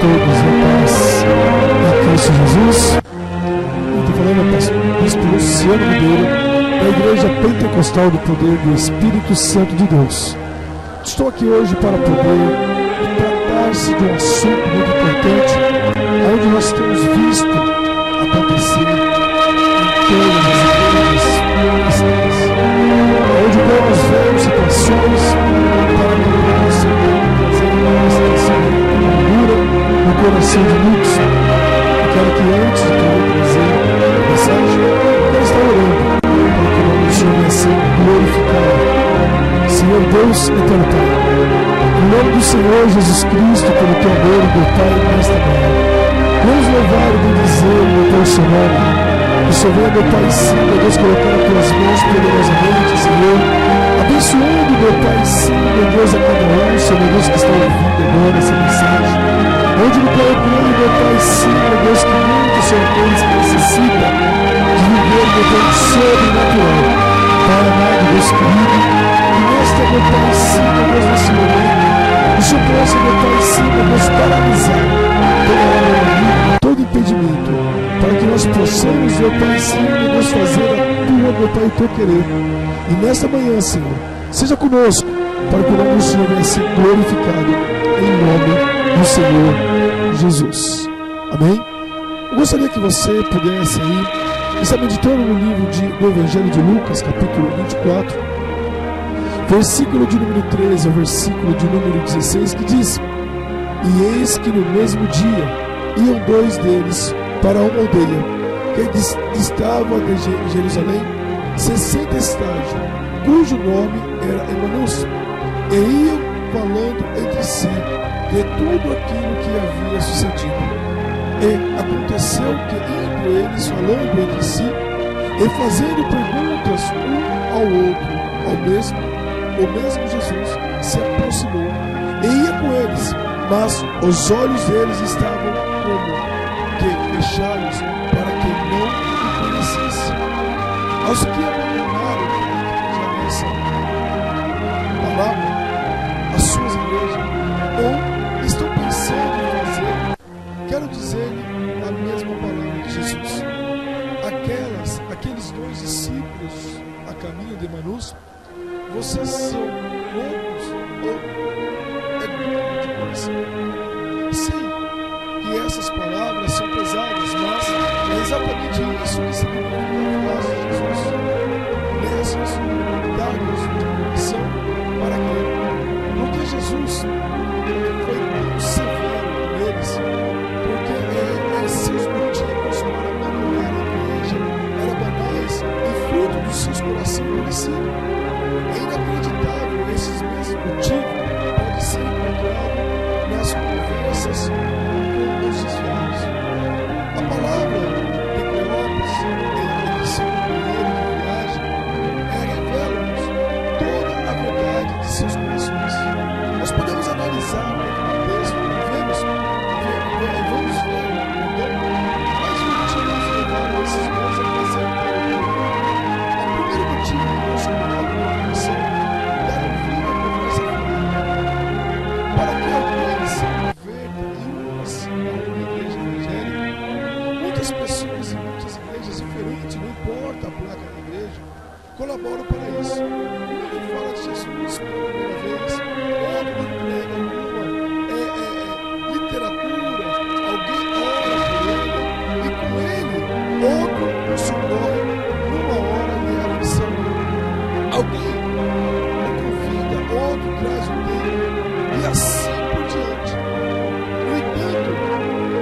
todos a paz em Cristo Jesus. Eu estou falando a Bispo Luciano Ribeiro, da Igreja Pentecostal do Poder do Espírito Santo de Deus. Estou aqui hoje para poder tratar-se de um assunto muito importante, onde nós temos visto acontecer em todas as igrejas onde nós vemos situações para que possam trazer uma situação de amargura no coração de muitos. Eu quero que antes de poder trazer a mensagem, eu quero estar orando para que o nome do Senhor venha ser glorificado. Senhor Deus eterno Pai, em nome do Senhor Jesus Cristo, pelo teu amor, meu Pai, nesta manhã, vamos louvar e bendizer o teu seu nome. Que o Senhor venha, meu Pai, sim, meu Deus, colocar as tuas mãos poderosamente, Senhor, abençoando, meu Pai, sim, meu Deus, a cada um, Senhor, meu Deus, que está ouvindo agora essa mensagem, onde no Pai eu creio, meu Pai, sim, meu Deus, que muitos são aqueles que necessitam de viver, meu Pai, sobrenatural. Pai amado, Deus querido, que nesta, meu Pai, sim, meu Deus, nesse momento, o Senhor possa, meu Pai, sim, meu Deus, paralisar toda hora, todo impedimento, para que nós possamos, meu Pai, sim, meu Deus, fazer a tua, meu Pai, o teu querer. E nesta manhã, Senhor, seja conosco, para que o nome do Senhor venha ser glorificado, em nome do Senhor Jesus. Amém? Eu gostaria que você pudesse aí, estar meditando no livro do Evangelho de Lucas, capítulo 24, versículo de número 13 ao versículo de número 16, que diz: E eis que no mesmo dia iam dois deles para uma aldeia que distava de Jerusalém 60 estádios, cujo nome era Emaús, e iam falando entre si de tudo aquilo que havia sucedido. E aconteceu que, indo eles falando entre si e fazendo perguntas um ao outro, o mesmo Jesus se aproximou e ia com eles, mas os olhos deles estavam como que fechados para que não o conhecesse. Aos que abandonaram já nessa palavra as suas igrejas, ou estão pensando em fazer, quero dizer-lhe a mesma palavra de Jesus. Aqueles dois discípulos a caminho de Emaús, vocês são loucos ou é duro de coração? Sei que essas palavras são pesadas, mas é exatamente isso que significa a frase de Jesus. Nesses dados de condição para quê? Porque Jesus foi muito severo com eles, porque seus motivos para abandonar a igreja eram banais e fruto dos seus corações endurecidos. É inacreditável esses mesmos motivos podem ser encontrados nas conversas com os desviados. A palavra de Cleópas, em seu companheiro de viagem, revela-nos toda a verdade de seus corações. Nós podemos analisar o texto e vamos ver quais motivos levaram esses dois a fazer o primeiro motivo que nós colocamos na comissão dar ouvido à conversa final. Para que alguém se converta e use a igreja evangélica, muitas pessoas em muitas igrejas diferentes, não importa a placa da igreja, colaboram para isso. Quando fala de Jesus pela primeira vez, outro entrega alguma literatura, alguém ora por ele, e com ele, outro socorre numa hora de aflição. Alguém o convida, outro traz o dele, e assim por diante. No entanto,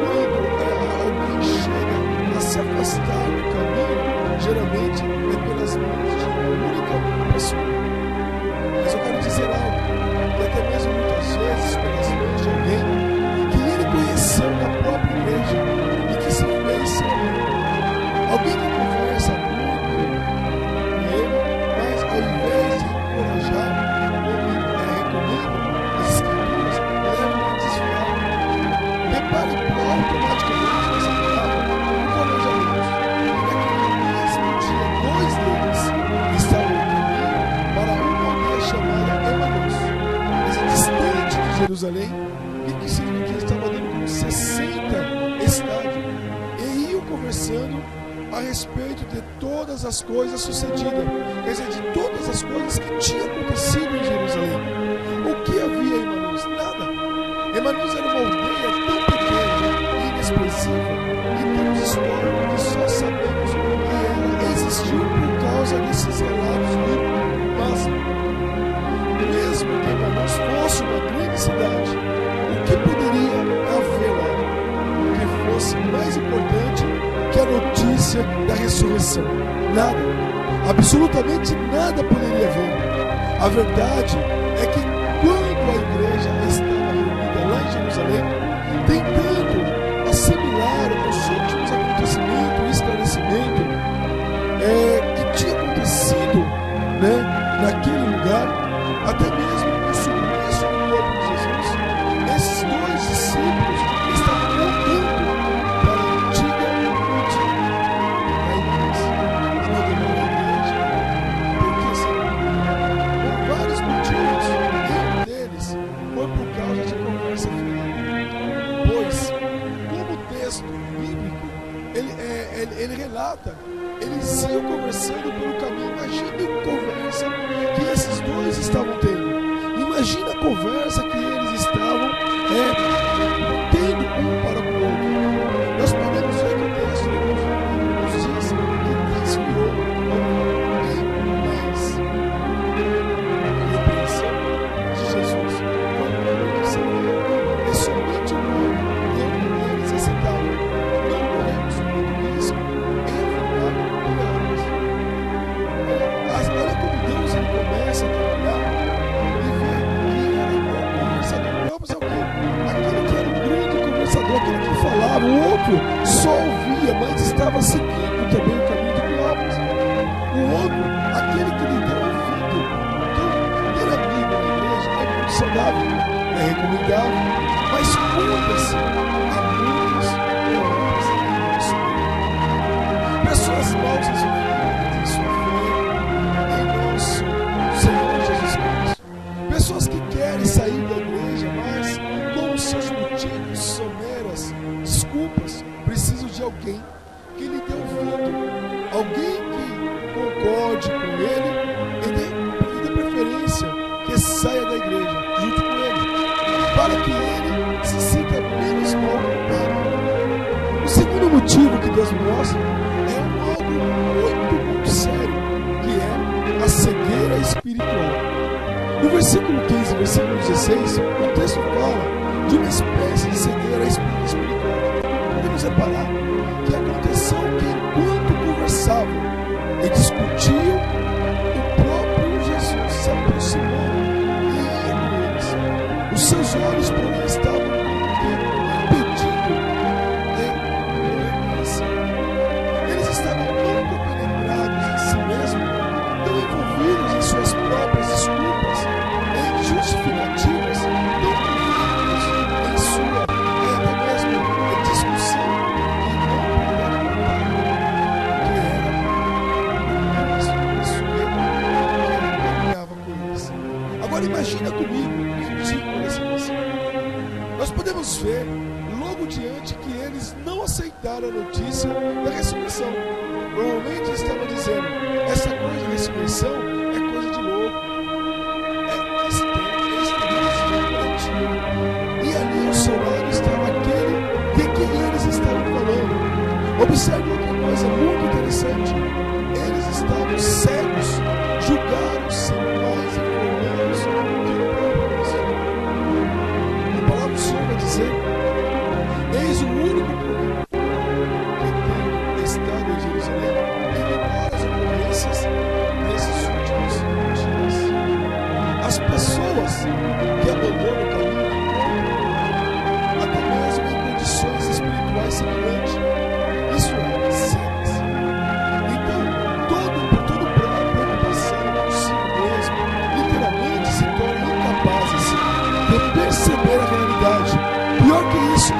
quando alguém chega a se afastar do caminho, geralmente é pelas mãos de uma única pessoa. Mas eu quero dizer algo, que até mesmo muitas vezes pelas mãos de alguém que ele conheceu na própria igreja e que se fez seu amigo. Alguém que conversa muito com ele, mas ao invés de encorajar, como recomenda as escrituras, leva a desviar. Repare automaticamente nessa palavra o colégio de Deus. Naquele mesmo dia, dois deles estavam caminho para uma aldeia chamada Emaús, mas distante de Jerusalém. O que significa que ele estava dando com 60 estádios e iam conversando a respeito de todas as coisas sucedidas, quer dizer, de todas as coisas que tinham acontecido em Jerusalém. O que havia em Emaús? Nada. Emaús era uma aldeia tão pequena e inexpressiva, e temos história que só sabemos que ela existiu por causa desses relatos bíblicos. Mas, mesmo que Emaús fosse uma grande cidade, o que poderia haver lá que fosse mais importante que a notícia da ressurreição? Nada, absolutamente nada poderia haver. A verdade é que quando a igreja estava reunida lá em Jerusalém, tentando assimilar os últimos acontecimentos e esclarecimento que tinha acontecido, naquele lugar, até mesmo no suplício do corpo de Jesus, esses dois discípulos estavam voltando para a antiga rotina da igreja, abandonando a igreja, porque por vários motivos, e um deles foi por causa de conversa fiada. Pois, como o texto bíblico ele relata, eles iam conversando pelo caminho. Imagina a conversa que esses dois estavam tendo. Imagina a conversa que eles estavam tendo um para com o outro. Nós podemos ver que o texto nos diz que inspirou bem mais a compreensão de Jesus. Quando você vê, é somente o nome dentro deles aceitavam. Não corremos muito risco em afundar milagres. Olha como Deus ele começa a trabalhar e vê que era bom conversador. Vamos ao quê? Aquele que era um grande conversador, aquele que falava, o outro só ouvia, mas estava seguindo também o caminho de Cleópatra. O outro, aquele que lhe deu ouvido. Então, ter amigo na igreja é muito saudável, é recomendável, mas conta-se a muitos colegas em nosso pessoas mal resolvidas em sua fé em nosso Senhor Jesus Cristo. Pessoas que querem sair da igreja, mas com os seus motivos são meras desculpas, precisam de alguém que lhe dê ouvido, alguém que concorde com ele e dê preferência que saia da igreja junto com ele, para que ele se sinta menos mal culpado. O segundo motivo que Deus me mostra é algo muito sério, que é a cegueira espiritual. No versículo 15 e versículo 16, o texto fala de uma espécie de cegueira espiritual. Podemos reparar que aconteceu que enquanto conversavam e discutiam, o próprio Jesus se aproximou e ia com eles. Os seus olhos, porém, estavam impedindo de reconhecer. Eles estavam tão compenetrados em si mesmos, tão envolvidos em suas próprias desculpas, em justificativas, tão convictos em sua até mesmo discussão, que não puderam notar que era isso que caminhava com eles. Agora imagina comigo o ridículo dessa situação. Nós podemos ver logo diante que eles não aceitaram a notícia da ressurreição. Provavelmente estavam dizendo: essa coisa da ressurreição é coisa de louco, é extremamente. E ali ao seu lado estava aquele de quem eles estavam falando. Observe outra coisa muito interessante: eles estavam cegos, julgaram-se mais informados que o próprio Cristo. A palavra do Senhor vai dizer: eis o único problema que tem estado em Jerusalém, ignorar as ocorrências nesses últimos dias. As pessoas que abandonam o caminho encontram, até mesmo em condições espirituais semelhantes, isso é, cegas. Então, por todo preocupação consigo mesmo, literalmente se tornam incapazes de perceber a realidade. Pior que isso,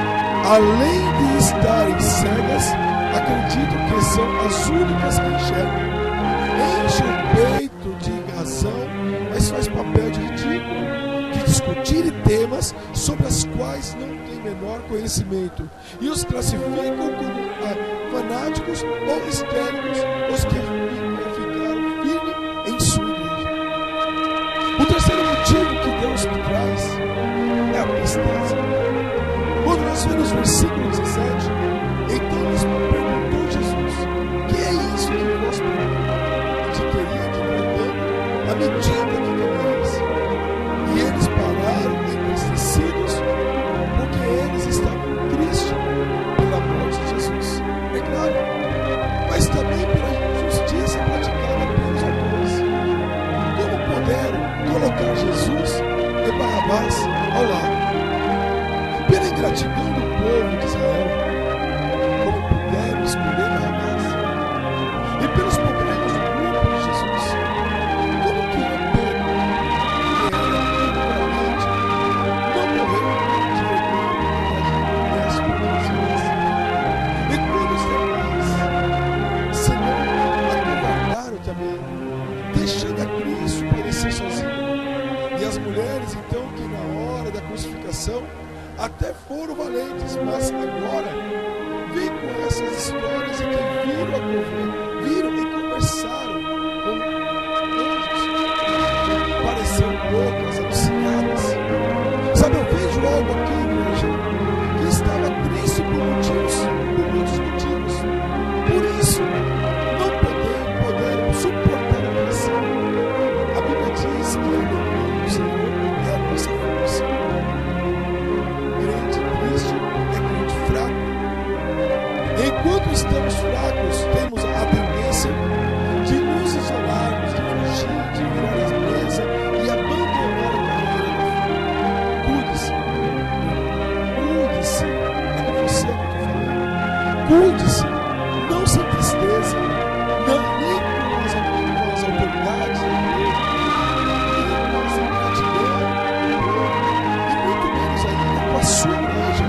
além de estarem cegas, acreditam que são as únicas que enxergam. Enche o peito de razão, mas faz papel de ridículo, de discutir e temas sobre os quais não tem menor conhecimento, e os classificam como fanáticos ou histéricos, os que ficaram firmes em sua igreja. O terceiro motivo que Deus me traz é a tristeza. Quando nós vemos o versículo 17, então nos perguntou Jesus: que é isso que vós te queria que tratando à medida que caminhais? E eles pararam entristecidos, porque eles estavam tristes pela morte de Jesus. É claro, mas também pela injustiça praticada pelos autores. Como puderam colocar Jesus e Barrabás ao lado? Pela ingratidão do povo de Israel, como puderam escolher Barrabás? E pelos problemas do grupo de Jesus, como que é Pedro, que era literalmente, não morreu de vergonha, mas pelas vezes. E quando os demais se não acovardaram também, deixando a Cristo parecer sozinho. E as mulheres, então, que na hora da crucificação até foram valentes, mas agora vem com essas histórias e que viram e conversaram com anjos, pareceram loucas, alucinadas. Sabe, eu vejo algo aqui, igreja, que estava triste por muitos motivos. Por isso, não puderam suportar a pressão. A Bíblia diz que a alegria do Senhor é a nossa força. Crente triste é crente fraco. Enquanto estamos fracos, temos a tendência de nos isolarmos, de fugir, de virar a mesa e abandonar a carreira. Cuide-se. Cuide-se. É com você que eu estou falando. Cuide-se. Não se entristeça. Não, nem com as autoridades da igreja, nem com as ingratidão, e muito menos ainda com a sua igreja,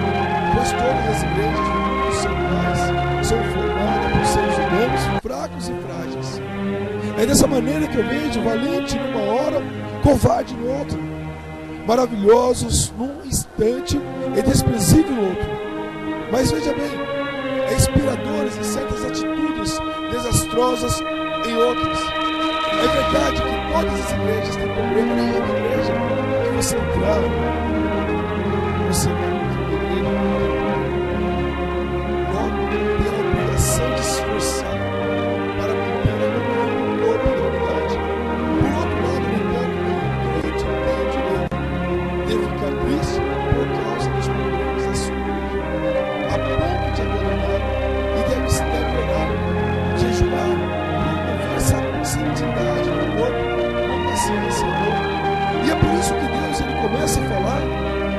pois todas as igrejas do mundo são iguais, são formadas por seres humanos fracos e frágeis. É dessa maneira que eu vejo valente numa hora, covarde no outro, maravilhosos num instante e desprezível no outro. Mas veja bem, é inspiradores em certas atitudes, desastrosas em outras. É verdade que todas as igrejas têm problema, nenhuma igreja que você entrar, você vai ter a obrigação de se esforçar para manter a harmonia no corpo da unidade. Por outro lado, no entanto, crente tem o direito de ficar triste por causa dos problemas da sua igreja, a ponto de abandonar e de absteriorar, jejuar, conversar com santidade no corpo, com paciência no corpo. E é por isso que Deus ele começa a falar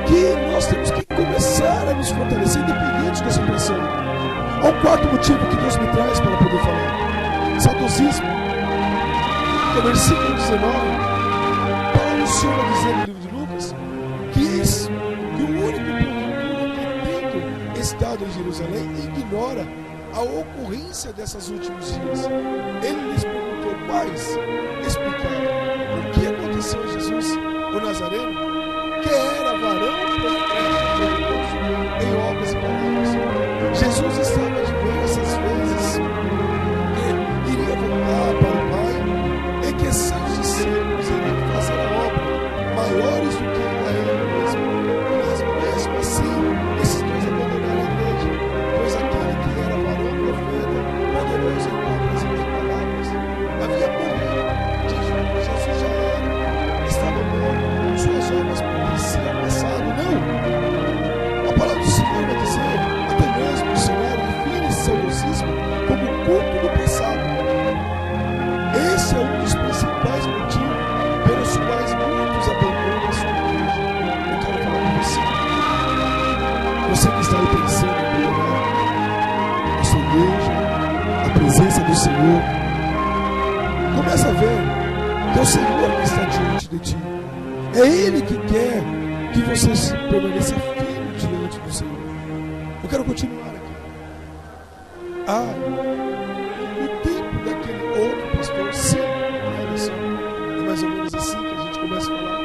que nós temos que começar a nos fortalecer independente dessa pressão. Há um quarto motivo que Deus me traz para poder falar: saudosismo. No versículo 19, Paulo chega a dizer no livro de Lucas que o único produtor que tendo estado em Jerusalém ignora a ocorrência desses últimos dias. Ele lhes perguntou quais explicaram o que aconteceu a Jesus, o Nazareno, que era varão poderoso em obras e palavras. Jesus estava diversas vezes que iria voltar para o Pai e que seus discípulos iriam fazer a obra maiores do que a ele mesmo. Mas mesmo assim, esses dois abandonaram a igreja, pois aquele que era varão profeta, poderoso em obras e em palavras, havia morrido. Jesus já era, estava morto, suas obras pertenciam ao passado. Não! A palavra do Senhor vai dizer, até mesmo o Senhor define esse saudosismo como o culto do passado. Esse é um dos principais motivos pelos quais muitos abandonam a sua igreja. Eu quero falar com você. Você que está aí pensando em abandonar a sua igreja, a presença do Senhor, começa a ver que é o Senhor que está diante de ti. É Ele que quer que você permaneça firme diante do Senhor. Eu quero continuar aqui. O tempo daquele outro pastor, sim, olha só, é mais ou menos assim que a gente começa a falar.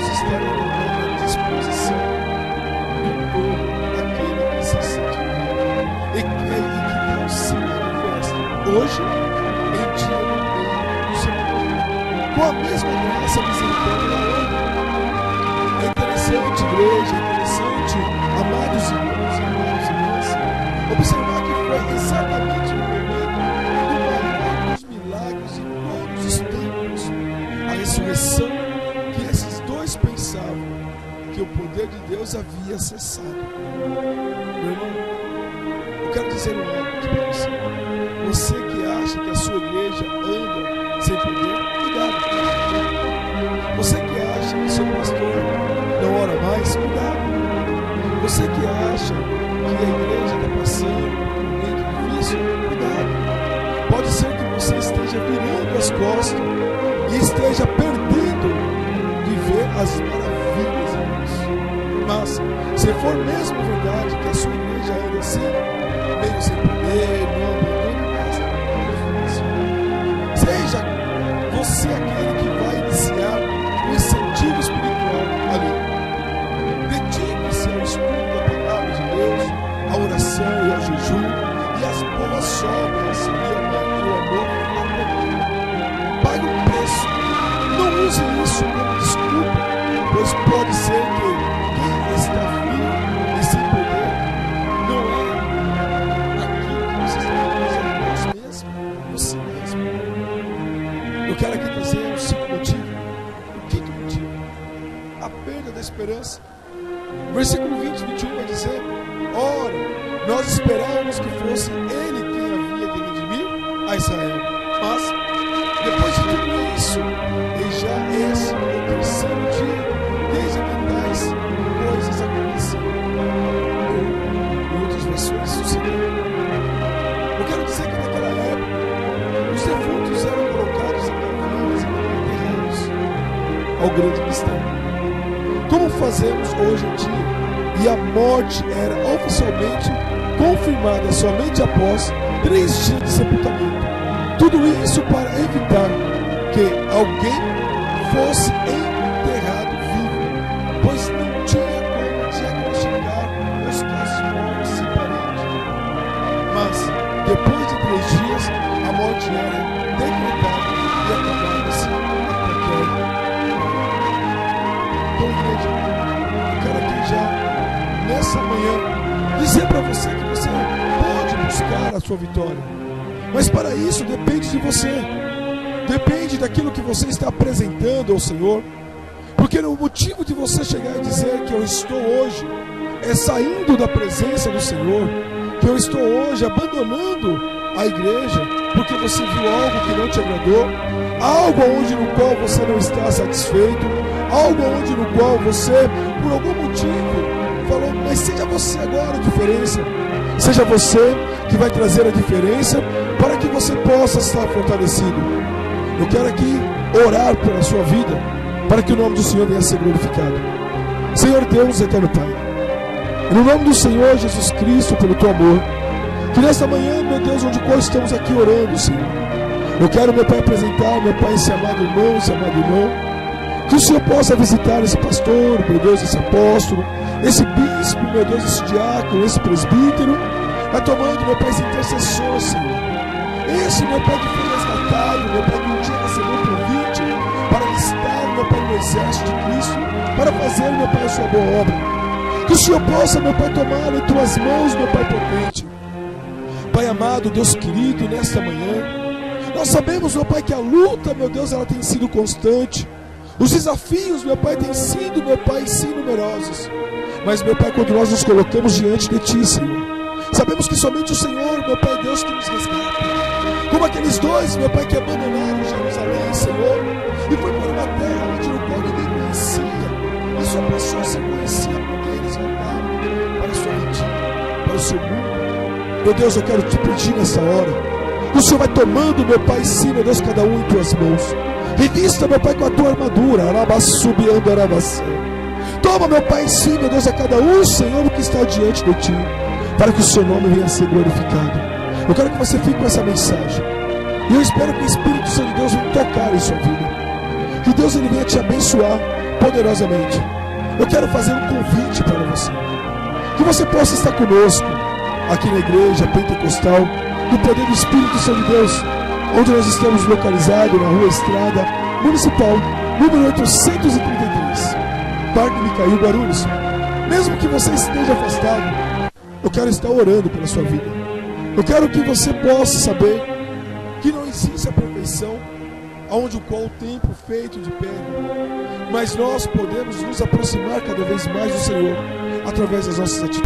vamos estar à disposição do povo daquele que se sente e que Deus se manifesta hoje em dia do Senhor, com a mesma graça, misericórdia da outra. É interessante, igreja, é interessante, amados irmãos e amadas irmãs, observar que foi exatamente no momento do maior dos milagres em todos os tempos, a ressurreição, que esses dois pensavam que o poder de Deus havia cessado. Meu irmão, eu quero dizer algo aqui para você. Você que acha que a sua igreja anda sem poder, cuidado. Você que acha que seu pastor não ora mais, cuidado. Você que acha que a igreja está passando por um momento difícil, cuidado. Pode ser que você esteja virando as costas e esteja perdendo de ver as maravilhas de Deus. Mas, se for mesmo verdade que a sua igreja anda assim, meio sem poder, não abandone mais, seja você aquele que vai iniciar o incentivo espiritual ali. Dedique-se ao estudo da palavra de Deus, à oração e ao jejum, e às boas obras e ao amor. Pague o preço. Não use isso como desculpa, pois pode ser que quem está firme e sem poder não é aquilo que você está fazendo por Deus mesmo, por si mesmo. Eu quero aqui trazer os 5 motivos. O quinto motivo, a perda da esperança. O versículo 20 e 21 vai dizer: ora, nós esperávamos que fosse ele quem havia de redimir a Israel, mas depois de tudo isso, e já esse é o terceiro dia desde que tais coisas aconteceram. Ou, em outras versões, sucederam. Eu quero dizer que naquela época, os defuntos eram colocados em cavernas e não enterrados. Ao grande mistério. Como fazemos hoje em dia? E a morte era oficialmente confirmada somente após 3 dias de sepultamento. Tudo isso para evitar que alguém fosse enterrado vivo, pois não tinha como diagnosticar os casos de morte sem parente. Mas, depois de 3 dias, a morte era decretada e acabava-se a qualquer momento. Então, igreja, eu quero aqui já, nessa manhã, dizer para você que você pode buscar a sua vitória. Mas para isso depende de você. Depende daquilo que você está apresentando ao Senhor. Porque o motivo de você chegar e dizer que eu estou hoje é saindo da presença do Senhor, que eu estou hoje abandonando a igreja porque você viu algo que não te agradou, algo onde no qual você não está satisfeito, algo onde no qual você, por algum motivo, falou, mas seja você agora a diferença. Seja você que vai trazer a diferença para que você possa estar fortalecido. Eu quero aqui orar pela sua vida, para que o nome do Senhor venha a ser glorificado. Senhor Deus, eterno Pai, no nome do Senhor Jesus Cristo, pelo teu amor, que nesta manhã, meu Deus, onde qual estamos aqui orando, Senhor, eu quero, meu Pai, apresentar, meu Pai, esse amado irmão, esse amado irmão, que o Senhor possa visitar esse pastor, meu Deus, esse apóstolo, esse bispo, meu Deus, esse diácono, esse presbítero, vai tomando, meu Pai, esse intercessor, Senhor. Esse, meu Pai, que foi resgatado, meu Pai, que um dia recebeu um convite para estar, meu Pai, no exército de Cristo, para fazer, meu Pai, a sua boa obra. Que o Senhor possa, meu Pai, tomar em tuas mãos, meu Pai potente. Pai amado, Deus querido, nesta manhã, nós sabemos, meu Pai, que a luta, meu Deus, ela tem sido constante. Os desafios, meu Pai, têm sido, meu Pai, sim, numerosos. Mas, meu Pai, quando nós nos colocamos diante de Ti, Senhor, sabemos que somente o Senhor, meu Pai, Deus, que nos resgata. Como aqueles dois, meu Pai, que abandonaram Jerusalém, Senhor, e foi para uma terra onde no qual ninguém conhecia, e só pessoa se conhecia porque eles voltaram para a sua mentira, para o seu mundo. Meu Deus, eu quero te pedir nessa hora, o Senhor vai tomando, meu Pai, sim, meu Deus, cada um em tuas mãos. Revista, meu Pai, com a tua armadura, arabassubiando, arabassa. Toma, meu Pai, sim, meu Deus, a cada um, Senhor, o que está diante de Ti, para que o seu nome venha a ser glorificado. Eu quero que você fique com essa mensagem. E eu espero que o Espírito Santo de Deus venha tocar em sua vida. Que Deus ele venha te abençoar poderosamente. Eu quero fazer um convite para você, que você possa estar conosco aqui na igreja pentecostal do poder do Espírito Santo de Deus, onde nós estamos localizados na Rua Estrada Municipal, número 833, Parque Micael, Guarulhos. Mesmo que você esteja afastado, eu quero estar orando pela sua vida. Eu quero que você possa saber que não existe a perfeição onde o qual o tempo feito de pedra, mas nós podemos nos aproximar cada vez mais do Senhor através das nossas atitudes.